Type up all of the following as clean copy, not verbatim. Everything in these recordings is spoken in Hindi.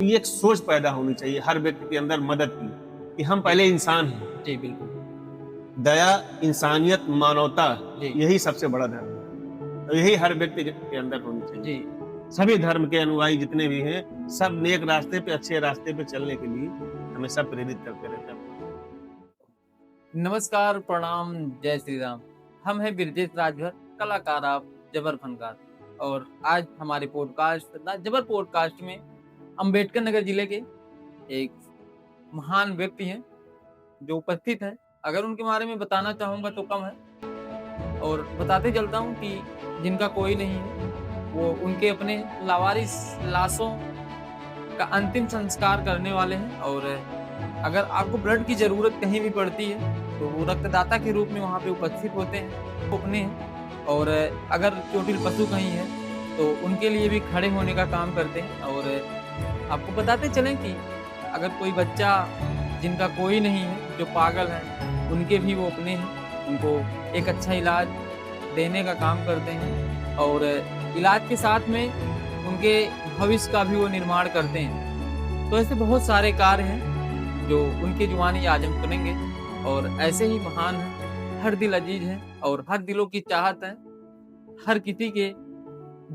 ये एक सोच पैदा होनी चाहिए हर व्यक्ति के अंदर मदद की, कि हम पहले इंसान हैं। जी, बिल्कुल। दया, इंसानियत, मानवता, जी, यही सबसे बड़ा धर्म है। और यही हर व्यक्ति के अंदर होनी जी। चाहिए। सभी धर्म के अनुयायी जितने भी हैं, सब नेक रास्ते पे, अच्छे रास्ते पे चलने के लिए हमेशा प्रेरित करते रहते हैं। नमस्कार, प्रणाम, जय श्री राम। हम हैं ब्रजेश राजभर, कलाकार आप जबर फनकार। और आज हमारे पॉडकास्ट द जबर पॉडकास्ट में अम्बेडकर नगर जिले के एक महान व्यक्ति हैं जो उपस्थित हैं। अगर उनके बारे में बताना चाहूँगा तो कम है और बताते चलता हूँ कि जिनका कोई नहीं है, वो उनके अपने लावारिस लाशों का अंतिम संस्कार करने वाले हैं। और अगर आपको ब्लड की ज़रूरत कहीं भी पड़ती है तो वो रक्तदाता के रूप में वहाँ पे उपस्थित होते हैं, अपने हैं। और अगर चोटिल पशु कहीं है तो उनके लिए भी खड़े होने का काम करते हैं। और आपको बताते चलें कि अगर कोई बच्चा जिनका कोई नहीं है, जो पागल है, उनके भी वो अपने हैं, उनको एक अच्छा इलाज देने का काम करते हैं। और इलाज के साथ में उनके भविष्य का भी वो निर्माण करते हैं। तो ऐसे बहुत सारे कार्य हैं जो उनकी जुबानी आज हम सुनेंगे। और ऐसे ही महान हैं, हर दिल अजीज हैं और हर दिलों की चाहत है, हर किसी के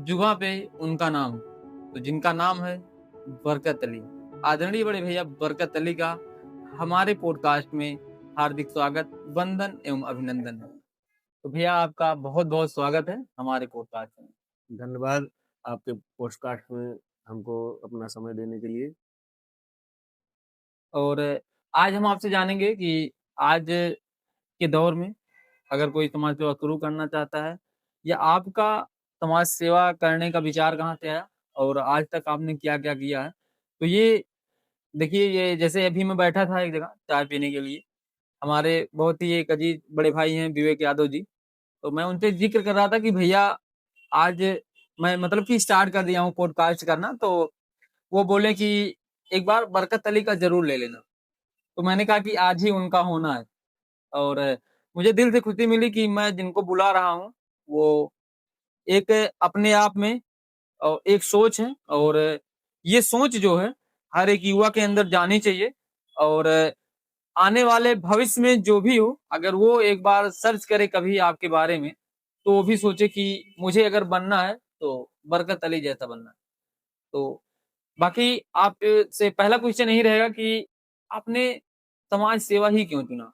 जुबां पे उनका नाम। तो जिनका नाम है बरकत अली। आदरणीय बड़े भैया बरकत अली का हमारे पॉडकास्ट में हार्दिक स्वागत, वंदन एवं अभिनंदन है। तो भैया आपका बहुत बहुत स्वागत है हमारे पॉडकास्ट में। धन्यवाद आपके पोस्टकास्ट में हमको अपना समय देने के लिए। और आज हम आपसे जानेंगे कि आज के दौर में अगर कोई समाज सेवा शुरू करना चाहता है, या आपका समाज सेवा करने का विचार कहाँ से आया और आज तक आपने क्या-क्या किया है? तो ये देखिए, ये जैसे अभी मैं बैठा था एक जगह चाय पीने के लिए, हमारे बहुत ही एक अजीज बड़े भाई हैं विवेक यादव जी, तो मैं उनसे ज़िक्र कर रहा था कि भैया आज मैं मतलब कि स्टार्ट कर दिया हूँ पॉडकास्ट करना। तो वो बोले कि एक बार बरकत अली का ज़रूर ले लेना। तो मैंने कहा कि आज ही उनका होना है। और मुझे दिल से खुशी मिली कि मैं जिनको बुला रहा हूँ, वो एक अपने आप में एक सोच है। और ये सोच जो है हर एक युवा के अंदर जानी चाहिए। और आने वाले भविष्य में जो भी हो, अगर वो एक बार सर्च करे कभी आपके बारे में, तो वो भी सोचे कि मुझे अगर बनना है तो बरकत अली जैसा बनना है। तो बाकी आप से पहला क्वेश्चन यही रहेगा कि आपने समाज सेवा ही क्यों चुना?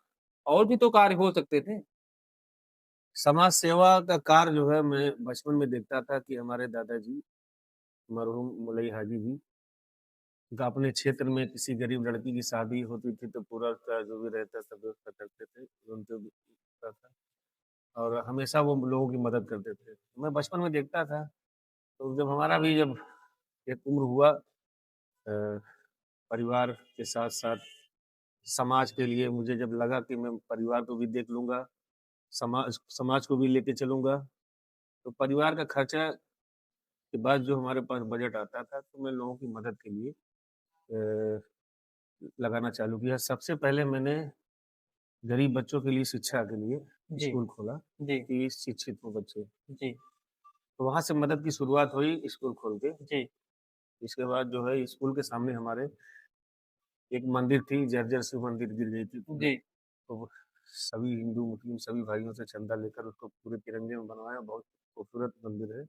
और भी तो कार्य हो सकते थे। समाज सेवा का कार्य जो है, मैं बचपन में देखता था कि हमारे दादाजी मरहूम मुलई हाजी जी का अपने क्षेत्र में किसी गरीब लड़की की शादी होती थी तो पूरा उसका जो भी रहता था व्यवस्था करते थे, उनके भी होता था और हमेशा वो लोगों की मदद करते थे। मैं बचपन में देखता था, तो जब हमारा भी जब एक उम्र हुआ, परिवार के साथ-साथ समाज के लिए मुझे जब लगा कि मैं परिवार को भी देख लूँगा, समाज समाज को भी लेके चलूँगा, तो परिवार का खर्चा के बाद जो हमारे पास बजट आता था, तो मैं लोगों की मदद के लिए अ, लगाना चालू किया। सबसे पहले मैंने गरीब बच्चों के लिए शिक्षा के लिए जी, स्कूल खोला जी, कि शिक्षित हो बच्चे। जी, तो वहाँ से मदद की शुरुआत हुई स्कूल खोल के। जी, इसके बाद जो है स्कूल के सामने हमारे एक मंदिर थी, जर्जर शिव मंदिर गिर गई थी पूरी। जी, तो वो सभी हिंदू, मुस्लिम सभी भाइयों से चंदा लेकर उसको पूरे तिरंगे में बनवाया, बहुत खूबसूरत मंदिर है।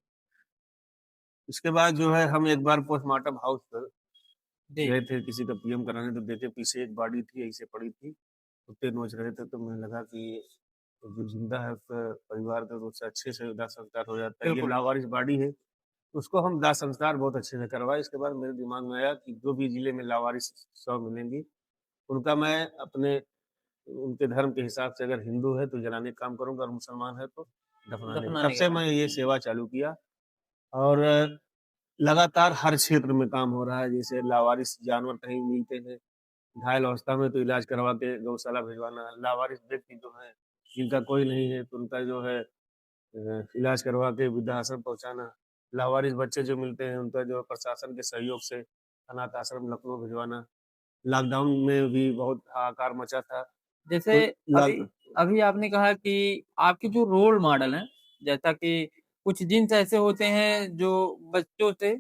इसके बाद जो है हम एक बार पोस्टमार्टम हाउस पर जी, गए थे किसी का पीएम कराने, तो देखे पीछे एक बॉडी थी, ऐसे पड़ी थी, कुत्ते नोच रहे थे, तो मुझे लगा कि जो जिंदा है उसका परिवार का उससे अच्छे से दाह संस्कार हो जाता है, ये बिल्कुल। लावारिस बॉडी है, उसको हम दाह संस्कार बहुत अच्छे से करवाए। इसके बाद मेरे दिमाग में आया कि जो भी जिले में लावारिस शव मिलेंगी, उनका मैं अपने उनके धर्म के हिसाब से, अगर हिंदू है तो जलाने का काम करूँगा और मुसलमान है तो दफनाने का। तब दफनाने का से काम। मैं ये सेवा चालू किया और लगातार हर क्षेत्र में काम हो रहा है। जैसे लावारिस जानवर कहीं मिलते हैं, घायल अवस्था में, तो इलाज करवा के गौशाला भिजवाना। लावारिस व्यक्ति जो है, जिनका कोई नहीं है, तो उनका जो है इलाज करवा के वृद्धाश्रम पहुँचाना। लावारिस बच्चे जो मिलते हैं, उनका जो है प्रशासन के सहयोग से अनाथ आश्रम लखनऊ भिजवाना। लॉकडाउन में भी बहुत हाहाकार मचा था, जैसे तो अभी लॉक अभी आपने कहा कि आपके जो रोल मॉडल हैं, जैसा कि कुछ जीन्स ऐसे होते हैं जो बच्चों से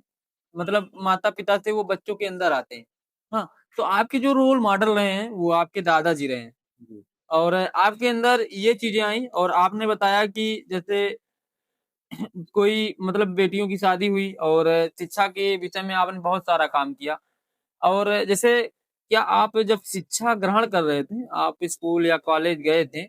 मतलब माता-पिता से वो बच्चों के अंदर आते हैं। हाँ, तो आपके जो रोल मॉडल रहे हैं, वो आपके दादाजी रहे हैं जी। और आपके अंदर ये चीज़ें आईं और आपने बताया कि जैसे कोई मतलब बेटियों की शादी हुई और शिक्षा के विषय में आपने बहुत सारा काम किया। और जैसे क्या आप जब शिक्षा ग्रहण कर रहे थे, आप स्कूल या कॉलेज गए थे,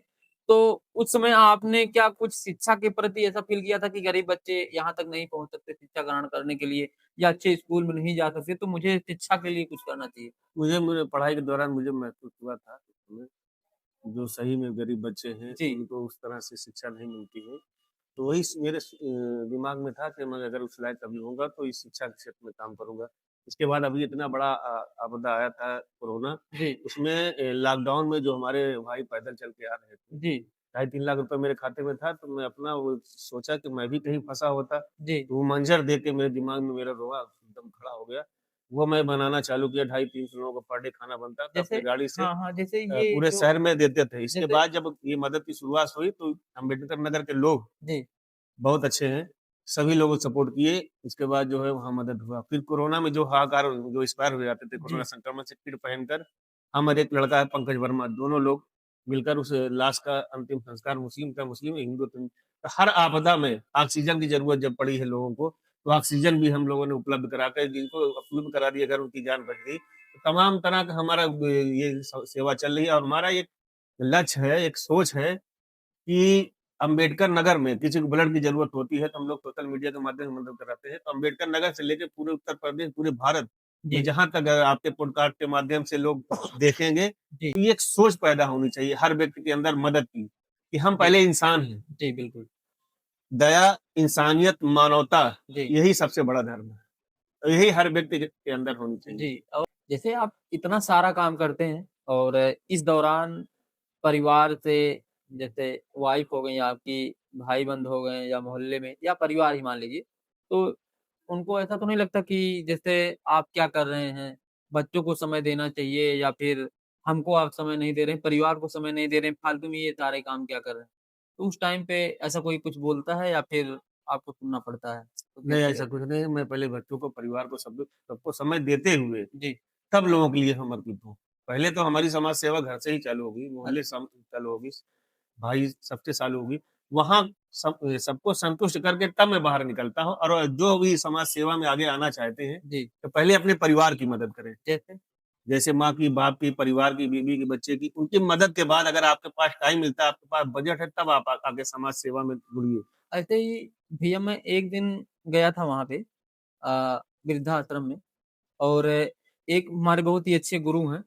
तो उस समय आपने क्या कुछ शिक्षा के प्रति ऐसा फ़ील किया था कि गरीब बच्चे यहाँ तक नहीं पहुँच सकते शिक्षा ग्रहण करने के लिए या अच्छे स्कूल में नहीं जा सकते, तो मुझे शिक्षा के लिए कुछ करना चाहिए? मुझे मेरे पढ़ाई के दौरान मुझे महसूस हुआ था उस समय, जो सही में गरीब बच्चे हैं, जी, उनको उस तरह से शिक्षा नहीं मिलती है। तो वही मेरे दिमाग में था कि मैं अगर उस लायक कभी होऊँगा तो इस शिक्षा के क्षेत्र में काम करूँगा। इसके बाद अभी इतना बड़ा आपदा आया था कोरोना, जी, उसमें लॉकडाउन में जो हमारे भाई पैदल चल के आ रहे थे, जी, ढाई 3 लाख रुपए मेरे खाते में था, तो मैं अपना वो सोचा कि मैं भी कहीं फँसा होता, जी। तो वो मंज़र देख के मेरे दिमाग में मेरा रोआ एकदम खड़ा हो गया। वो मैं बनाना चालू किया, ढाई 300 लोगों का पर डे खाना बनता था, जैसे अपनी गाड़ी से हाँ, हाँ, जैसे ये पूरे जो शहर में देते थे। इसके जैसे बाद जब ये मदद की शुरुआत हुई तो अम्बेडकर नगर के लोग जी, बहुत अच्छे हैं। सभी लोगों सपोर्ट किए, इसके बाद जो है वहाँ मदद हुआ। फिर कोरोना में जो हाहाकार जो एक्सपायर हो जाते थे कोरोना जी, संक्रमण से किट पहनकर, हम और एक लड़का है पंकज वर्मा, दोनों लोग मिलकर उस लाश का अंतिम संस्कार मुस्लिम का मुस्लिम, हिंदू का हिंदू। तो हर आपदा में ऑक्सीजन की ज़रूरत जब पड़ी है लोगों को, तो ऑक्सीजन भी हम लोगों ने उपलब्ध करा के जिनको उपलब्ध करा दी अगर उनकी जान बच गई। तो तमाम तरह का हमारा ये सेवा चल रही है और हमारा एक लक्ष्य है, एक सोच है कि अम्बेडकर नगर में किसी को ब्लड की ज़रूरत होती है, तो हम लोग सोशल मीडिया के माध्यम से मदद कराते हैं। तो अम्बेडकर नगर से लेके पूरे उत्तर प्रदेश, पूरे भारत में जी, जहाँ तक आपके पॉडकास्ट के माध्यम से लोग देखेंगे, जी, तो ये एक सोच पैदा होनी चाहिए हर व्यक्ति के अंदर मदद की, कि हम जी, पहले इंसान हैं। जी, बिल्कुल। दया, इंसानियत, मानवता जी, यही सबसे बड़ा धर्म है। तो यही हर व्यक्ति के अंदर होनी चाहिए। जी और जैसे आप इतना सारा काम करते हैं और इस दौरान परिवार से जैसे वाइफ हो गई आपकी, भाई-बंध हो गए या मोहल्ले में या परिवार ही मान लीजिए, तो उनको ऐसा तो नहीं लगता कि जैसे आप क्या कर रहे हैं, बच्चों को समय देना चाहिए या फिर हमको आप समय नहीं दे रहे हैं, परिवार को समय नहीं दे रहे हैं, फालतू में ये सारे काम क्या कर रहे हैं? तो उस टाइम पे ऐसा कोई कुछ बोलता है या फिर आपको सुनना पड़ता है? तो नहीं, कैसे ऐसा रहता कुछ नहीं है, मैं पहले बच्चों को, परिवार को, सबको समय देते हुए है? जी, सब लोगों के लिए समर्पित हूँ। पहले तो हमारी समाज सेवा घर से ही चालू होगी, मोहल्ले अच्छा, चालू होगी, भाई सबसे चालू होगी। वहाँ सबको संतुष्ट करके तब मैं बाहर निकलता हूँ और जो भी समाज सेवा में आगे आना चाहते हैं, जी, तो पहले अपने परिवार की मदद करें। जैसे? जैसे माँ की, बाप की, परिवार की, बीवी की, बच्चे की, उनकी मदद के बाद अगर आपके पास टाइम मिलता है, आपके पास बजट है, तब आप आगे समाज सेवा में जुड़िए। ऐसे ही भैया मैं एक दिन गया था वहाँ पे वृद्धाश्रम में और एक हमारे बहुत ही अच्छे गुरु हैं।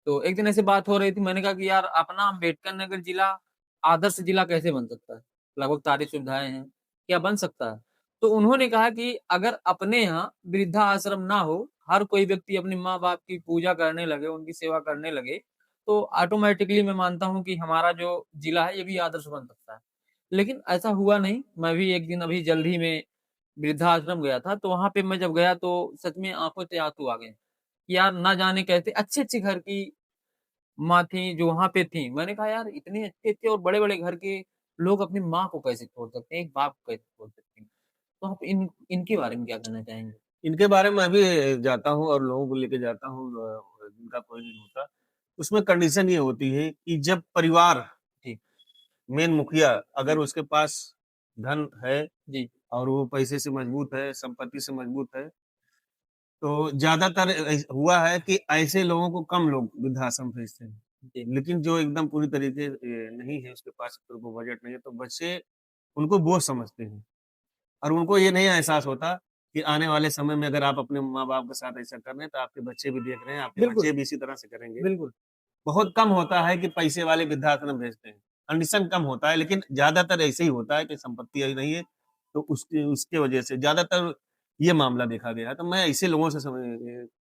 तो एक दिन ऐसे बात हो रही थी, मैंने कहा कि यार अपना अम्बेडकर नगर जिला आदर्श जिला कैसे बन सकता है? लगभग सारी सुविधाएँ हैं, क्या बन सकता है? तो उन्होंने कहा कि अगर अपने यहाँ वृद्धाश्रम ना हो, हर कोई व्यक्ति अपने माँ-बाप की पूजा करने लगे, उनकी सेवा करने लगे, तो ऑटोमैटिकली मैं मानता हूँ कि हमारा जो जिला है, ये भी आदर्श बन सकता है। लेकिन ऐसा हुआ नहीं, मैं भी एक दिन अभी जल्द ही में वृद्धाश्रम गया था, तो वहाँ पे मैं जब गया तो सच में आँखों से आँसू आ गए। यार ना जाने कैसे अच्छे-अच्छे घर की माँ थी जो वहाँ पे थी। मैंने कहा यार इतने अच्छे-अच्छे और बड़े-बड़े घर के लोग अपनी माँ को कैसे छोड़ सकते हैं, एक बाप को कैसे छोड़ सकते हैं? तो आप इनके बारे में क्या कहना चाहेंगे? इनके बारे में मैं भी जाता हूँ और लोगों को लेके जाता हूँ जिनका कोई नहीं होता। उसमें कंडीशन ये होती है कि जब परिवार, जी, मेन मुखिया अगर जी, उसके पास धन है जी, और वो पैसे से मजबूत है, संपत्ति से मजबूत है, तो ज़्यादातर हुआ है कि ऐसे लोगों को कम लोग वृद्धाश्रम भेजते हैं। जी, लेकिन जो एकदम पूरी तरीके नहीं है उसके पास, फिर वो बजट नहीं है, तो बच्चे उनको बोझ समझते हैं और उनको ये नहीं एहसास होता कि आने वाले समय में अगर आप अपने माँ-बाप के साथ ऐसा कर रहे हैं, तो आपके बच्चे भी देख रहे हैं, आपके बिल्कुल, बच्चे भी इसी तरह से करेंगे। बिल्कुल। बहुत कम होता है कि पैसे वाले वृद्धाश्रम भेजते हैं। कंडीशन कम होता है, लेकिन ज़्यादातर ऐसे ही होता है कि संपत्ति अभी नहीं है, तो उसकी उसके वजह से ज़्यादातर ये मामला देखा गया है। तो मैं ऐसे लोगों से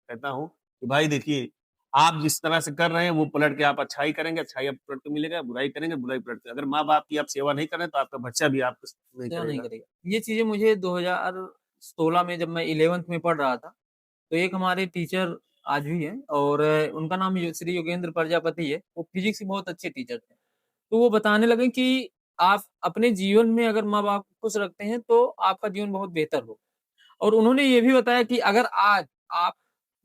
कहता हूँ कि भाई देखिए, आप जिस तरह से कर रहे हैं, वो पलट के आप अच्छाई करेंगे, अच्छाई आपको पलट के मिलेगा, बुराई करेंगे, बुराई पलट के अगर माँ-बाप की आप सेवा नहीं कर रहे हैं, तो आपका बच्चा भी आपको नहीं क्या नहीं करेगा। करेगा। ये चीज़ें मुझे 2016 में जब मैं 11th में पढ़ रहा था, तो एक हमारे टीचर आज भी हैं और उनका नाम श्री योगेंद्र प्रजापति है। वो फिज़िक्स के बहुत अच्छे टीचर थे। तो वो बताने लगे कि आप अपने जीवन में अगर माँ-बाप को खुश रखते हैं, तो आपका जीवन बहुत बेहतर होगा। और उन्होंने ये भी बताया कि अगर आज आप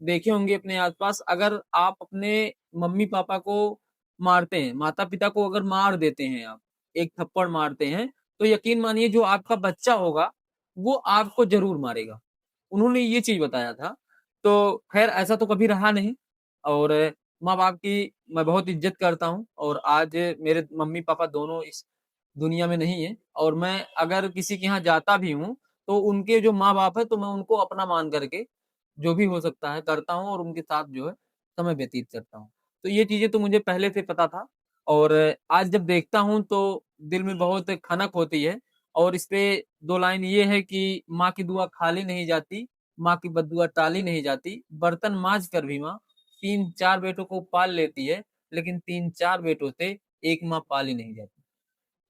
देखे होंगे अपने आस-पास, अगर आप अपने मम्मी-पापा को मारते हैं, माता-पिता को अगर मार देते हैं आप, एक थप्पड़ मारते हैं, तो यकीन मानिए जो आपका बच्चा होगा, वो आपको ज़रूर मारेगा। उन्होंने ये चीज़ बताया था। तो ख़ैर ऐसा तो कभी रहा नहीं और माँ-बाप की मैं बहुत इज़्ज़त करता हूँ और आज मेरे मम्मी-पापा दोनों इस दुनिया में नहीं हैं और मैं अगर किसी के यहाँ जाता भी हूँ, तो उनके जो माँ-बाप हैं, तो मैं उनको अपना मान करके जो भी हो सकता है करता हूँ और उनके साथ जो है समय व्यतीत करता हूँ। तो ये चीज़ें तो मुझे पहले से पता था और आज जब देखता हूँ तो दिल में बहुत खनक होती है और इसपे 2 लाइन ये है कि माँ की दुआ खाली नहीं जाती, माँ की बददुआ टाली नहीं जाती, बर्तन माँज कर भी माँ 3-4 बेटों को पाल लेती है, लेकिन 3-4 बेटों से एक माँ पाली नहीं जाती।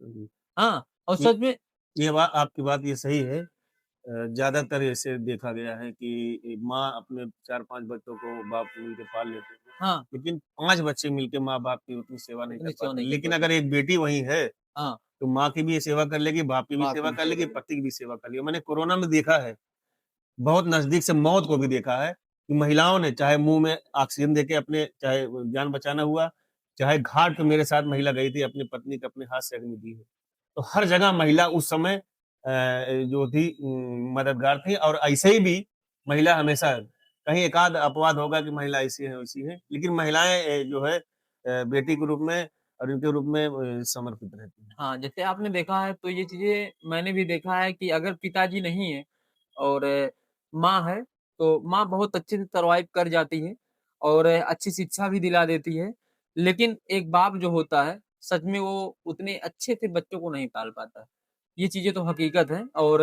जी। हाँ, और ये सच में ये आपकी बात ये सही है। ज़्यादातर ऐसे देखा गया है कि माँ अपने 4-5 बच्चों को बाप मिलके पाल लेते हैं, हाँ, लेकिन 5 बच्चे मिलके माँ-बाप की उतनी सेवा नहीं कर उतनी सेवा पाते। नहीं कर लेकिन पाते। अगर एक बेटी वहीं है, हाँ, तो माँ की भी सेवा कर लेगी, बाप की भी बाप सेवा की कर लेगी, सेवा कर पति की भी सेवा कर लेगी। मैंने कोरोना में देखा है, बहुत नज़दीक से मौत को भी देखा है, कि महिलाओं ने चाहे मुँह में ऑक्सीजन देके अपने चाहे जान बचाना हुआ, चाहे घाट पे मेरे साथ महिला गई थी, अपनी पत्नी को अपने हाथ से अग्नि दी है। तो हर जगह महिला उस समय जो थी मददगार थी और ऐसे ही भी महिला हमेशा कहीं एकाध अपवाद होगा कि महिला ऐसी है वैसी है, लेकिन महिलाएँ जो है बेटी के रूप में और इनके रूप में समर्पित रहती हैं। हाँ, जैसे आपने देखा है तो ये चीज़ें मैंने भी देखा है कि अगर पिताजी नहीं हैं और माँ है, तो माँ बहुत अच्छे से सर्वाइव कर जाती है और अच्छी शिक्षा भी दिला देती है। लेकिन एक बाप जो होता है, सच में वो उतने अच्छे से बच्चों को नहीं पाल पाता है। ये चीज़ें तो हकीकत है और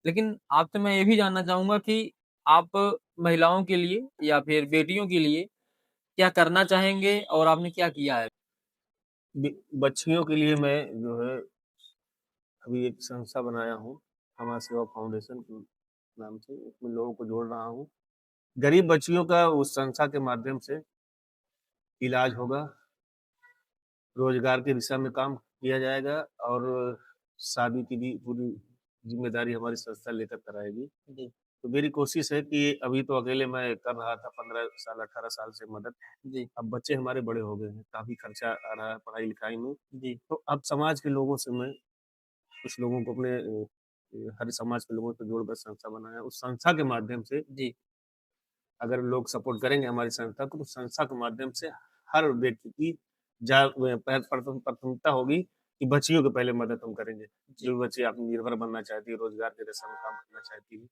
लेकिन आपसे मैं ये भी जानना चाहूँगा कि आप महिलाओं के लिए या फिर बेटियों के लिए क्या करना चाहेंगे और आपने क्या किया है? बच्चियों के लिए मैं जो है अभी एक संस्था बनाया हूँ, समाज सेवा फाउंडेशन के नाम से, उसमें लोगों को जोड़ रहा हूँ। गरीब बच्चियों का उस संस्था के माध्यम से इलाज होगा, रोज़गार की दिशा में काम किया जाएगा और शादी की भी पूरी ज़िम्मेदारी हमारी संस्था लेकर कराएगी। जी, तो मेरी कोशिश है कि अभी तो अकेले मैं कर रहा था 15 साल, 18 साल से मदद, जी, अब बच्चे हमारे बड़े हो गए हैं, काफ़ी खर्चा आ रहा है पढ़ाई-लिखाई में। जी, तो अब समाज के लोगों से मैं कुछ लोगों को अपने हर समाज के लोगों को जोड़कर संस्था बनाया। उस संस्था के माध्यम से जी, अगर लोग सपोर्ट करेंगे हमारी संस्था को, तो संस्था के माध्यम से हर व्यक्ति की प्राथमिकता होगी कि बच्चियों की पहले मदद हम करेंगे। जी। जो बच्ची आत्मनिर्भर बनना चाहती है, रोज़गार की दिशा में काम करना चाहती है,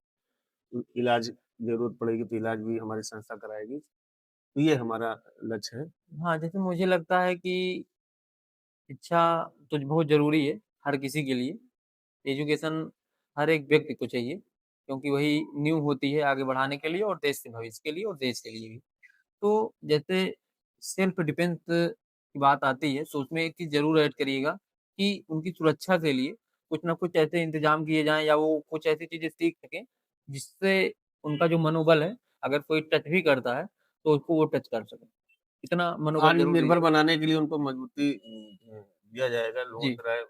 इलाज ज़रूरत पड़ेगी तो इलाज भी हमारी संस्था कराएगी। तो ये हमारा लक्ष्य है। हाँ, जैसे मुझे लगता है कि शिक्षा तो बहुत ज़रूरी है, हर किसी के लिए। एजुकेशन हर एक व्यक्ति को चाहिए, क्योंकि वही नींव होती है आगे बढ़ाने के लिए और देश के भविष्य के लिए और देश के लिए भी। तो जैसे सेल्फ डिफेंस की बात आती है, तो उसमें एक चीज़ ज़रूर ऐड करिएगा कि उनकी सुरक्षा के लिए कुछ न कुछ ऐसे इंतज़ाम किए जाएँ या वो कुछ ऐसी चीज़ें सीख सकें, जिससे उनका जो मनोबल है, अगर कोई टच भी करता है, तो उसको वो टच कर सके। इतना मनोबल ज़रूर आत्मनिर्भर दीजिए। बनाने के लिए उनको मजबूती दिया जाएगा लोगों जी, की राय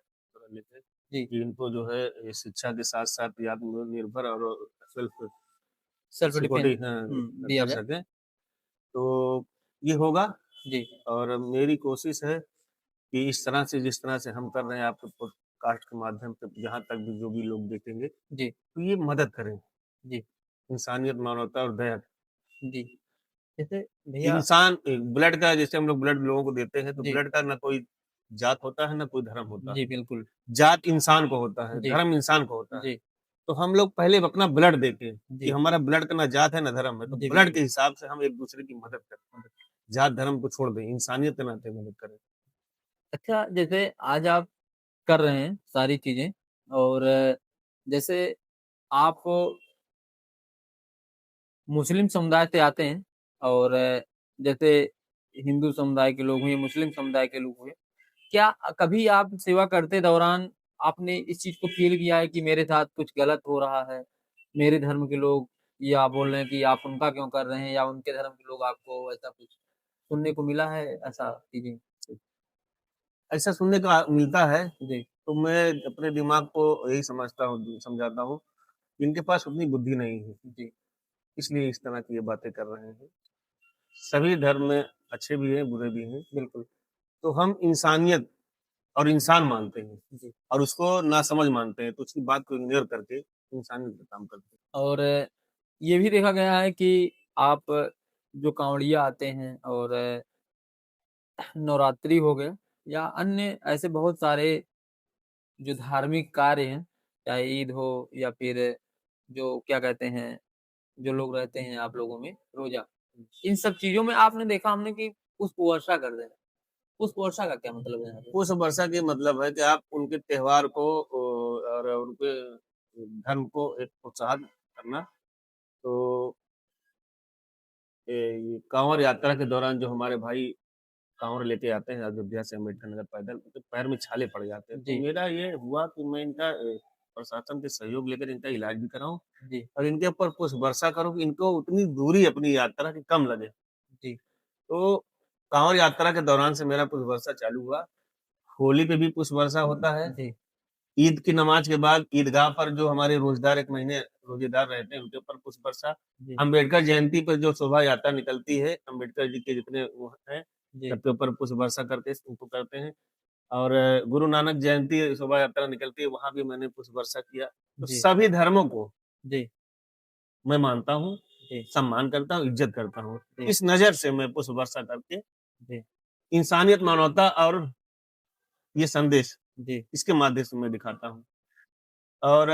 लेके जी, कि इनको जो है ये शिक्षा के साथ-साथ ये आत्मनिर्भर और सेल्फ सेल्फ सिक्योरिटी डिफेंस दिया कर जाए। सकें। तो ये होगा जी, और मेरी कोशिश है कि इस तरह से जिस तरह से हम कर रहे हैं आपके पॉडकास्ट के माध्यम से जहाँ तक भी जो भी लोग देखेंगे, जी, तो ये मदद करें। जी, इंसानियत, मानवता और दया। जी। जैसे भैया इंसान ब्लड का जैसे हम लोग ब्लड लोगों को देते हैं, तो जी, ब्लड का ना कोई जात होता है, ना कोई धर्म होता जी, है। बिल्कुल। जात इंसान को होता है, जी, धर्म इंसान को होता है। जी, तो हम लोग पहले अपना ब्लड देके कि जी, हमारा ब्लड का ना जात है, ना धर्म है, तो जी, ब्लड बिल्कुल। के हिसाब से हम एक-दूसरे की मदद करें। जात धर्म को छोड़ दें, इंसानियत के नाते मदद करें। अच्छा, जैसे आज आप कर रहे हैं सारी चीज़ें और जैसे आप मुस्लिम समुदाय से आते हैं और जैसे हिंदू समुदाय के लोग हुए, मुस्लिम समुदाय के लोग हुए, क्या कभी आप सेवा करते दौरान आपने इस चीज़ को फ़ील किया है कि मेरे साथ कुछ गलत हो रहा है? मेरे धर्म के लोग या बोल रहे हैं कि आप उनका क्यों कर रहे हैं या उनके धर्म के लोग आपको ऐसा कुछ सुनने को मिला है ऐसा चीज़ें? ऐसा सुनने को मिलता है, जी, तो मैं अपने दिमाग को यही समझाता हूँ इनके पास उतनी बुद्धि नहीं है, जी, इसलिए इस तरह की ये बातें कर रहे हैं। सभी धर्म में अच्छे भी हैं, बुरे भी हैं। बिल्कुल। तो हम इंसानियत और इंसान मानते हैं जी। और उसको नासमझ मानते हैं, तो उसकी बात को इग्नोर करके इंसानियत का काम करते हैं। और ये भी देखा गया है कि आप जो कांवड़िया आते हैं और नवरात्रि हो गए या अन्य ऐसे बहुत सारे जो धार्मिक कार्य हैं, चाहे ईद हो या फिर जो क्या कहते हैं, जो लोग रहते हैं आप लोगों में रोज़ा, इन सब चीज़ों में आपने देखा हमने कि पुष्प वर्षा कर देना। पुष्प वर्षा का क्या मतलब है यहाँ पे? पुष्प वर्षा के मतलब है कि आप उनके त्योहार को और उनके धर्म को एक प्रोत्साहन करना। तो ये कांवड़ यात्रा के दौरान जो हमारे भाई कांवड़ लेके आते हैं अयोध्या से अम्बेडकर नगर पैदल, तो पैर में छाले पड़ जाते हैं। तो जी, मेरा ये हुआ कि मैं इनका प्रशासन के सहयोग लेकर इनका इलाज भी कराऊँ जी, और इनके ऊपर पुष्प वर्षा करूँ कि इनको उतनी दूरी अपनी यात्रा की कम लगे। जी, तो कांवड़ यात्रा के दौरान से मेरा पुष्प वर्षा चालू हुआ। होली पे भी पुष्प वर्षा होता है। जी, ईद की नमाज के बाद ईदगाह पर जो हमारे रोज़ेदार 1 महीने रोज़ेदार रहते हैं, उनके ऊपर पुष्प वर्षा। जी, अम्बेडकर जयंती पर जो शोभा यात्रा निकलती है, अम्बेडकर जी के जितने वो हैं, जी, सबके ऊपर पुष्प वर्षा करके उनको करते हैं। और गुरु नानक जयंती शोभा यात्रा निकलती है, वहाँ भी मैंने पुष्प वर्षा किया। तो जी, सभी धर्मों को जी, मैं मानता हूँ, जी, सम्मान करता हूँ, इज़्ज़त करता हूँ। जी, इस नज़र से मैं पुष्प वर्षा करके जी, इंसानियत, मानवता और ये संदेश, जी, इसके माध्यम से मैं दिखाता हूँ। और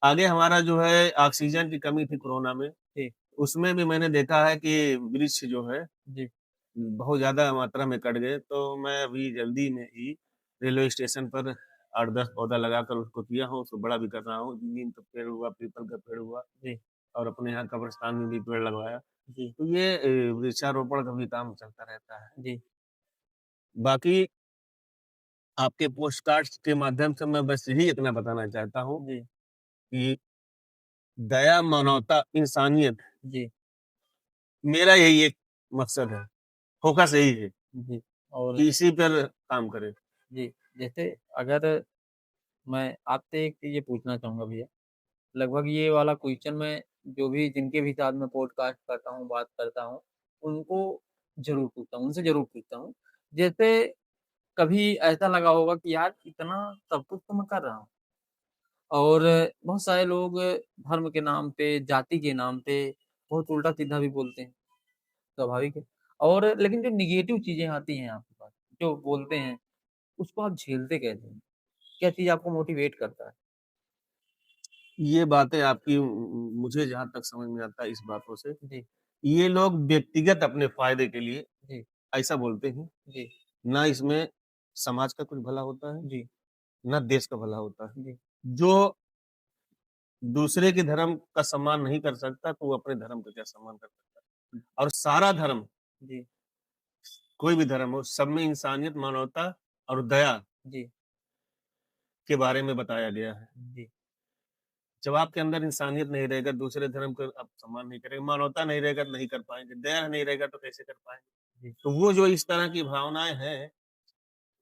आगे हमारा जो है ऑक्सीजन की कमी थी कोरोना में, जी, उसमें भी मैंने देखा है कि वृक्ष जो है जी, बहुत ज़्यादा मात्रा में कट गए, तो मैं अभी जल्दी में ही रेलवे स्टेशन पर 8-10 पौधा लगाकर उसको किया हूँ, उसको बड़ा भी कर रहा हूँ। नीम का पेड़ हुआ, पीपल का पेड़ हुआ जी, और अपने यहाँ कब्रिस्तान में भी पेड़ लगवाया। जी, तो ये वृक्षारोपण का भी काम चलता रहता है। जी, बाकी आपके पोस्टकार्ड्स के माध्यम से मैं बस यही इतना बताना चाहता हूँ जी, कि दया, मानवता, इंसानियत, जी, मेरा यही एक मकसद है, फ़ोकस यही है जी। और कि इसी पर काम करें। जी, जैसे अगर मैं आपसे एक चीज़ ये पूछना चाहूँगा भैया, लगभग ये वाला क्वेश्चन मैं जो भी जिनके भी साथ मैं पॉडकास्ट करता हूँ, बात करता हूँ, उनको ज़रूर पूछता हूँ, उनसे ज़रूर पूछता हूँ। जैसे कभी ऐसा लगा होगा कि यार इतना सब कुछ तो मैं कर रहा हूँ और बहुत सारे लोग धर्म के नाम पे, जाति के नाम पे बहुत उल्टा-सीधा भी बोलते हैं, स्वाभाविक है। और लेकिन जो नेगेटिव चीज़ें आती हैं आपके पास, जो बोलते हैं, उसको आप झेलते कैसे हैं? क्या चीज़ आपको मोटिवेट करता है? ये बातें आपकी मुझे जहाँ तक समझ में आता है इस बातों से, जी, ये लोग व्यक्तिगत अपने फ़ायदे के लिए जी, ऐसा बोलते हैं, जी, ना इसमें समाज का कुछ भला होता है, जी, ना देश का भला होता है। जी, जो दूसरे के धर्म का सम्मान नहीं कर सकता, तो वो अपने धर्म का क्या सम्मान कर सकता है? और सारा धर्म, जी, कोई भी धर्म हो, सब में इंसानियत, मानवता और दया जी, के बारे में बताया गया है। जी, जब आपके अंदर इंसानियत नहीं रहेगा, दूसरे धर्म का आप सम्मान नहीं करेंगे, मानवता नहीं रहेगा तो नहीं कर पाएँगे, दया नहीं रहेगा तो कैसे कर पाएँगे? जी, तो वो जो इस तरह की भावनाएँ हैं,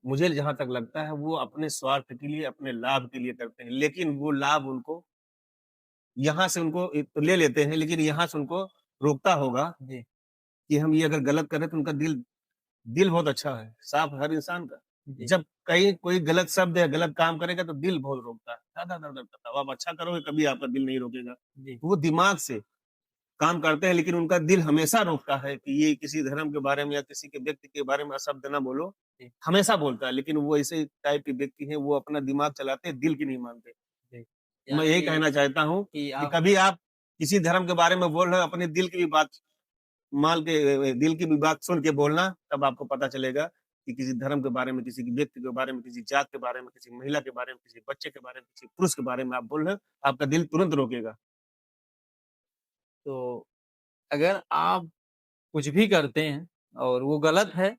मुझे जहाँ तक लगता है वो अपने स्वार्थ के लिए, अपने लाभ के लिए करते हैं। लेकिन वो लाभ उनको यहाँ से उनको ले लेते हैं, लेकिन यहाँ से उनको रोकता होगा जी, कि हम ये अगर गलत करें तो उनका दिल दिल बहुत अच्छा है, साफ हर इंसान का। जी, जब कहीं कोई गलत शब्द या गलत काम करेगा तो दिल बहुत रोकता है। दर-दर, दर-दर करता है। अब आप अच्छा करोगे कभी आपका दिल नहीं रोकेगा। जी, वो दिमाग से काम करते हैं लेकिन उनका दिल हमेशा रोकता है कि ये किसी धर्म के बारे में या किसी के व्यक्ति के बारे में अशब्द ना बोलो। जी, हमेशा बोलता है लेकिन वो ऐसे टाइप के व्यक्ति हैं, वो अपना दिमाग चलाते हैं, दिल की नहीं मानते। जी। मैं यही यानी कहना चाहता हूँ कि कि आप कभी आप किसी धर्म के बारे में बोल रहे हो, अपने दिल की भी बात दिल की भी बात सुन के बोलना, तब आपको पता चलेगा कि किसी धर्म के बारे में, किसी के व्यक्ति के बारे में, किसी जात के बारे में, किसी महिला के बारे में, किसी बच्चे के बारे में, किसी पुरुष के बारे में आप बोल रहे हो, आपका दिल तुरंत रोकेगा। तो अगर आप कुछ भी करते हैं और वो गलत है,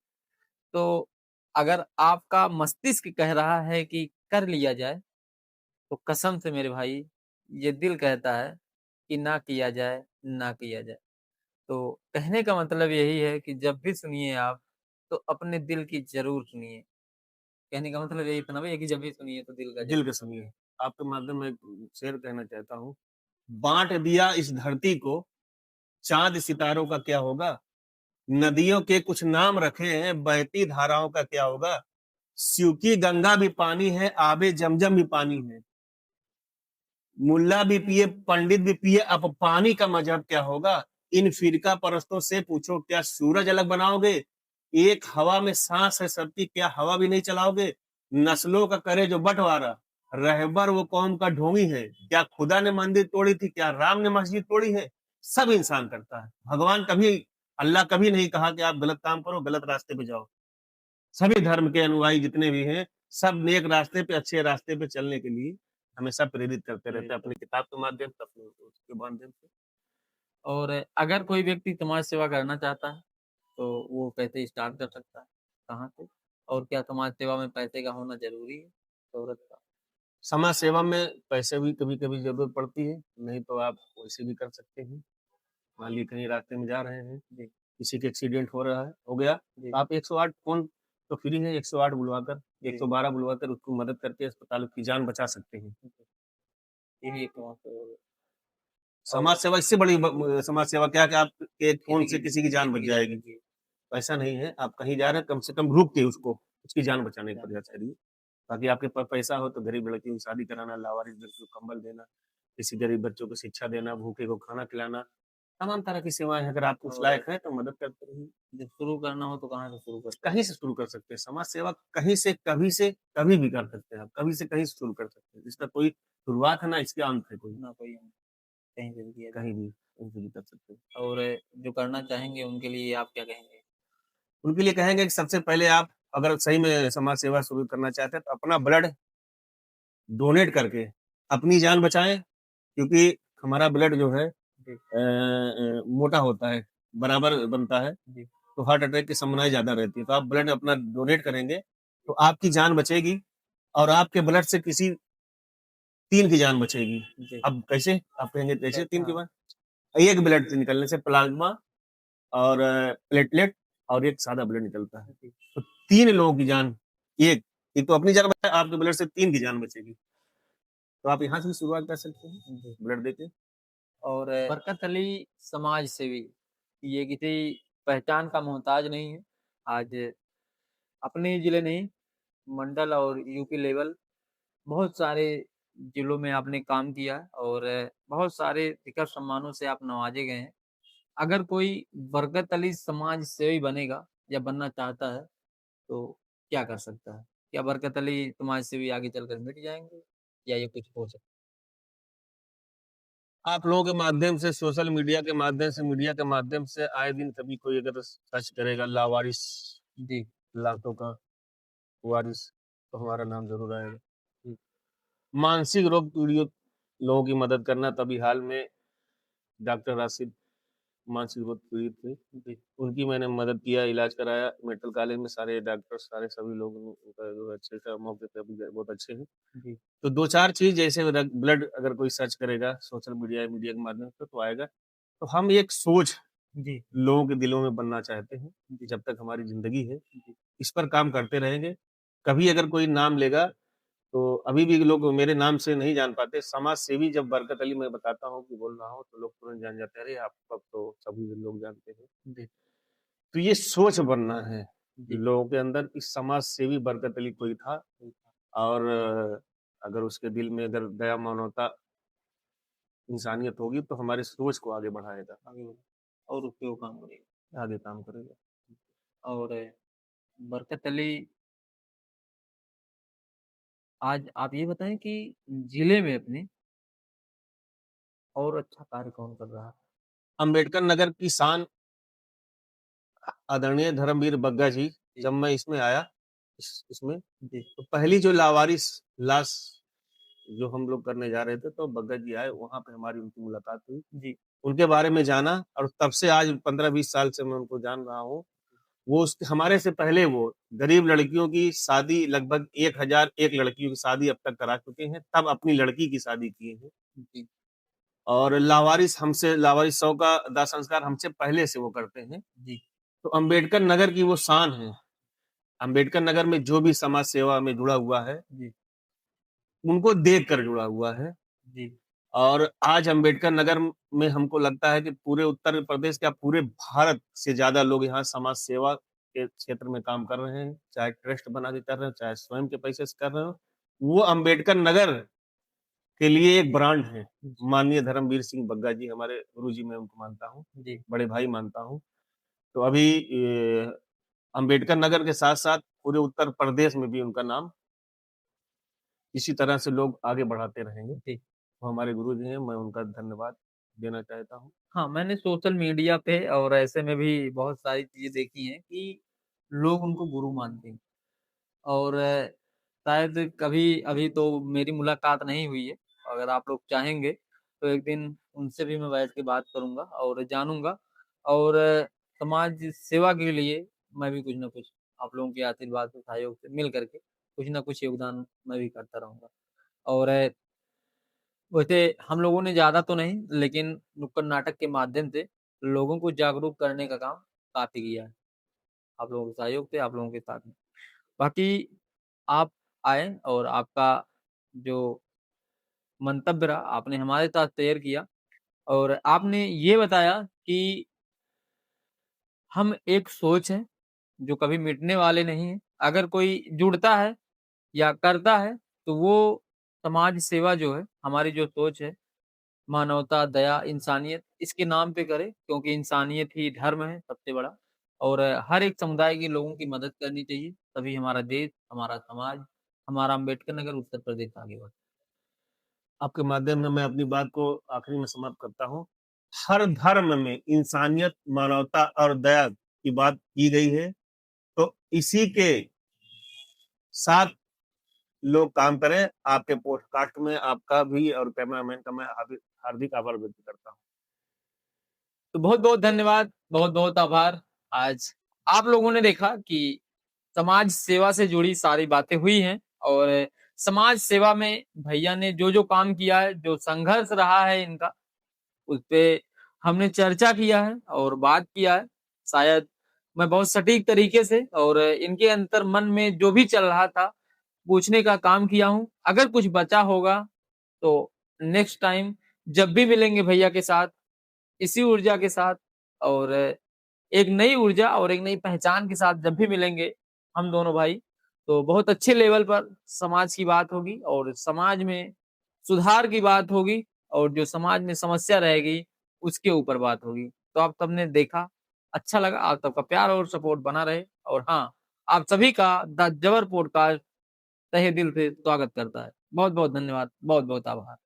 तो अगर आपका मस्तिष्क कह रहा है कि कर लिया जाए, तो कसम से मेरे भाई, ये दिल कहता है कि ना किया जाए, ना किया जाए। तो कहने का मतलब यही है कि जब भी सुनिए आप, तो अपने दिल की ज़रूर सुनिए। कहने का मतलब यही था ना भैया कि जब भी सुनिए तो दिल का दिल ज़रूर के सुनिए। सुनिए। आपके माध्यम में एक शेर कहना चाहता हूँ बांट दिया इस धरती को, चांद सितारों का क्या होगा? नदियों के कुछ नाम रखे हैं, बहती धाराओं का क्या होगा? शिव की गंगा भी पानी है, आबे जमजम भी पानी है। मुल्ला भी पिए, पंडित भी पिए, अब पानी का मजहब क्या होगा? इन फिरका परस्तों से पूछो, क्या सूरज अलग बनाओगे? एक हवा में सांस है सबकी, क्या हवा भी नहीं चलाओगे? नस्लों का करे जो बंटवारा, रहबर वो कौम का ढोंगी है। क्या खुदा ने मंदिर तोड़ी थी? क्या राम ने मस्जिद तोड़ी है? सब इंसान करता है। भगवान कभी, अल्लाह कभी नहीं कहा कि आप गलत काम करो, गलत रास्ते पे जाओ। सभी धर्म के अनुयायी जितने भी हैं, सब नेक रास्ते पे, अच्छे रास्ते पे चलने के लिए हमेशा प्रेरित करते रहते हैं, अपनी किताब के माध्यम से, अपने उसके माध्यम से। और अगर कोई व्यक्ति समाज सेवा करना चाहता है तो वो कैसे स्टार्ट कर सकता है, कहाँ से? और क्या समाज सेवा में पैसे का होना जरूरी है, शोहरत का? समाज सेवा में पैसे भी कभी कभी जरूरत पड़ती है, नहीं तो आप वैसे भी कर सकते हैं। मान लीजिए कहीं रास्ते में जा रहे हैं, जी किसी के एक्सीडेंट हो रहा है, हो गया, जी तो आप 108 फोन तो फ्री है, 108 बुलवाकर, 112 बुलवाकर उसको मदद करके अस्पताल की जान बचा सकते हैं। यही एक वहाँ पे समाज सेवा इससे बड़ी समाज सेवा क्या कि आप एक फोन से किसी की जान बच जाएगी? जी ऐसा नहीं है, आप कहीं जा रहे हैं, कम से कम रुक के उसको, उसकी जान बचाने का प्रयास करिए। ताकि आपके पास पैसा हो तो गरीब लड़की की शादी कराना, लावारिस लड़की को कंबल देना, किसी गरीब बच्चों को शिक्षा देना, भूखे को खाना खिलाना, तमाम तरह की सेवाएं हैं। अगर आप उस लायक हैं तो मदद करते रहिए। जब शुरू करना हो तो कहाँ से शुरू कर? कहीं से शुरू कर सकते हैं समाज सेवा, कहीं से कभी से कभी भी कर सकते हैं आप, कभी से कहीं से शुरू कर सकते हैं। इसका कोई शुरुआत है ना इसके अंत है कोई, ना कोई कहीं से भी किया कहीं भी कर सकते हैं। और जो करना चाहेंगे उनके लिए आप क्या कहेंगे? उनके लिए कहेंगे कि सबसे पहले आप अगर सही में समाज सेवा शुरू करना चाहते हैं तो अपना ब्लड डोनेट करके अपनी जान बचाएं, क्योंकि हमारा ब्लड जो है मोटा होता है, बराबर बनता है, जी तो हार्ट अटैक की संभावनाएं ज्यादा रहती है। तो आप ब्लड अपना डोनेट करेंगे तो आपकी जान बचेगी, और आपके ब्लड से किसी 3 की जान बचेगी। जी अब कैसे आप कहेंगे, कैसे 3 की हाँ बात? एक ब्लड से निकलने से प्लाज्मा और प्लेटलेट और एक सादा ब्लड निकलता है, जी तो 3 लोगों की जान, एक एक तो अपनी जान बचाए, आपके ब्लड से 3 की जान बचेगी। तो आप यहाँ से भी शुरुआत कर सकते हैं जी ब्लड देके। और बरकत अली समाज सेवी ये किसी पहचान का मोहताज नहीं है। आज अपने जिले नहीं, मंडल और यूपी लेवल बहुत सारे जिलों में आपने काम किया है और बहुत सारे शिखर सम्मानों से आप नवाजे गए हैं। अगर कोई बरकत अली समाज सेवी बनेगा या बनना चाहता है तो क्या कर सकता है? क्या बरकत अली समाज सेवी आगे चलकर मिट जाएंगे या ये कुछ हो सकता आप लोगों के माध्यम से, सोशल मीडिया के माध्यम से, मीडिया के माध्यम से आए दिन कभी कोई अगर सर्च करेगा लावारिस, है? जी लातों का वारिस, तो हमारा नाम जरूर आएगा। जी मानसिक रोग पीड़ित लोगों की मदद करना, तभी हाल में डॉक्टर राशिद मानसिक रोग पीड़ित थे, जी उनकी मैंने मदद किया, इलाज कराया मेडिकल कॉलेज में। सारे डॉक्टर, सारे सभी लोग उनका जो है अच्छे से मौके पे अभी बहुत अच्छे हैं। जी तो 2-4 चीज, जैसे ब्लड अगर कोई सर्च करेगा सोशल मीडिया मीडिया के माध्यम से तो आएगा। तो हम एक सोच जी लोगों के दिलों में बनना चाहते हैं, जी जब तक हमारी जिंदगी है जी इस पर काम करते रहेंगे। कभी अगर कोई नाम लेगा तो अभी भी लोग मेरे नाम से नहीं जान पाते। समाज सेवी जब बरकत अली मैं बताता हूँ कि बोल रहा हूँ तो लोग तुरंत जान जाते हैं, अरे आप तो सभी लोग जानते हैं। जी तो ये सोच बनना है जी लोगों के अंदर कि समाज सेवी बरकत अली कोई था, और अगर उसके दिल में अगर दया, मानवता, इंसानियत होगी तो हमारी सोच को आगे बढ़ाएगा, आगे बढ़ो और उस पे वो काम करेगा। आगे काम करेगा। और बरकत अली आज आप ये बताएं कि जिले में अपने और अच्छा कार्य कौन कर रहा है? अंबेडकर नगर की शान आदरणीय धर्मवीर बग्गा जी, जी जब मैं इसमें आया, इसमें जी तो पहली जो लावारिस लाश जो हम लोग करने जा रहे थे तो बग्गा जी आए, वहां पे हमारी उनकी मुलाकात हुई, जी उनके बारे में जाना, और तब से आज 15-20 साल से मैं उनको जान रहा हूँ। वो उसके हमारे से पहले वो गरीब लड़कियों की शादी, लगभग 1001 लड़कियों की शादी अब तक करा चुके हैं, तब अपनी लड़की की शादी किए हैं। जी और लावारिस हमसे, लावारिस 100 का दाह संस्कार हमसे पहले से वो करते हैं। जी तो अंबेडकर नगर की वो शान है। अंबेडकर नगर में जो भी समाज सेवा में जुड़ा हुआ है जी उनको देख कर जुड़ा हुआ है। जी और आज अम्बेडकर नगर में हमको लगता है कि पूरे उत्तर प्रदेश क्या पूरे भारत से ज़्यादा लोग यहाँ समाज सेवा के क्षेत्र में काम कर रहे हैं, चाहे ट्रस्ट बना के कर रहे हो, चाहे स्वयं के पैसे से कर रहे हो। वो अम्बेडकर नगर के लिए एक ब्रांड है। माननीय धर्मवीर सिंह बग्गा जी हमारे गुरुजी, मैं उनको मानता हूँ, जी, बड़े भाई मानता हूँ। तो अभी अम्बेडकर नगर के साथ-साथ पूरे उत्तर प्रदेश में भी उनका नाम इसी तरह से लोग आगे बढ़ाते रहेंगे। जी। वो हमारे गुरुजी हैं, मैं उनका धन्यवाद देना चाहता हूँ। हाँ, मैंने सोशल मीडिया पे और ऐसे में भी बहुत सारी चीज़ें देखी हैं कि लोग उनको गुरु मानते हैं और शायद कभी अभी तो मेरी मुलाकात नहीं हुई है। अगर आप लोग चाहेंगे तो एक दिन उनसे भी मैं बैठ के बात करूँगा और जानूँगा और समाज सेवा के लिए मैं भी कुछ न कुछ आप लोगों के आशीर्वाद से, सहयोग से मिल कर के कुछ न कुछ योगदान मैं भी करता रहूँगा। और वैसे हम लोगों ने ज़्यादा तो नहीं, लेकिन नुक्कड़ नाटक के माध्यम से लोगों को जागरूक करने का काम काफ़ी किया है। आप लोगों के सहयोग से, आप लोगों के साथ में। बाकी आप आए और आपका जो मंतव्य रहा, आपने हमारे साथ शेयर किया और आपने ये बताया कि हम एक सोच है, जो कभी मिटने वाले नहीं हैं। अगर कोई जुड़ता है या करता है, तो वो समाज सेवा जो है, हमारी जो सोच है मानवता, दया, इंसानियत इसके नाम पे करें क्योंकि इंसानियत ही धर्म है सबसे बड़ा और हर एक समुदाय के लोगों की मदद करनी चाहिए, तभी हमारा देश, हमारा समाज, हमारा अम्बेडकर नगर उत्तर प्रदेश आगे बढ़े। आपके माध्यम से मैं अपनी बात को आखिरी में समाप्त करता हूँ। हर धर्म में इंसानियत, मानवता और दया की बात की गई है, तो इसी के साथ लोग काम करें। आपके पॉडकास्ट में आपका भी और कैमरामैन का मैं हार्दिक आभार व्यक्त करता हूँ। तो बहुत-बहुत धन्यवाद, बहुत-बहुत आभार। आज आप लोगों ने देखा कि समाज सेवा से जुड़ी सारी बातें हुई हैं और समाज सेवा में भैया ने जो-जो काम किया है, जो संघर्ष रहा है इनका, उसपे हमने चर्चा किया है और बात किया है। शायद मैं बहुत सटीक तरीके से और इनके अंतर मन में जो भी चल रहा था, पूछने का काम किया हूँ। अगर कुछ बचा होगा, तो नेक्स्ट टाइम जब भी मिलेंगे भैया के साथ, इसी ऊर्जा के साथ और एक नई ऊर्जा और एक नई पहचान के साथ जब भी मिलेंगे हम दोनों भाई, तो बहुत अच्छे लेवल पर समाज की बात होगी और समाज में सुधार की बात होगी और जो समाज में समस्या रहेगी, उसके ऊपर बात होगी। तो आप सबने देखा, अच्छा लगा, आप सबका प्यार और सपोर्ट बना रहे और हाँ, आप सभी का द जबर पॉडकास्ट तहे दिल से स्वागत करता है। बहुत-बहुत धन्यवाद, बहुत-बहुत आभार।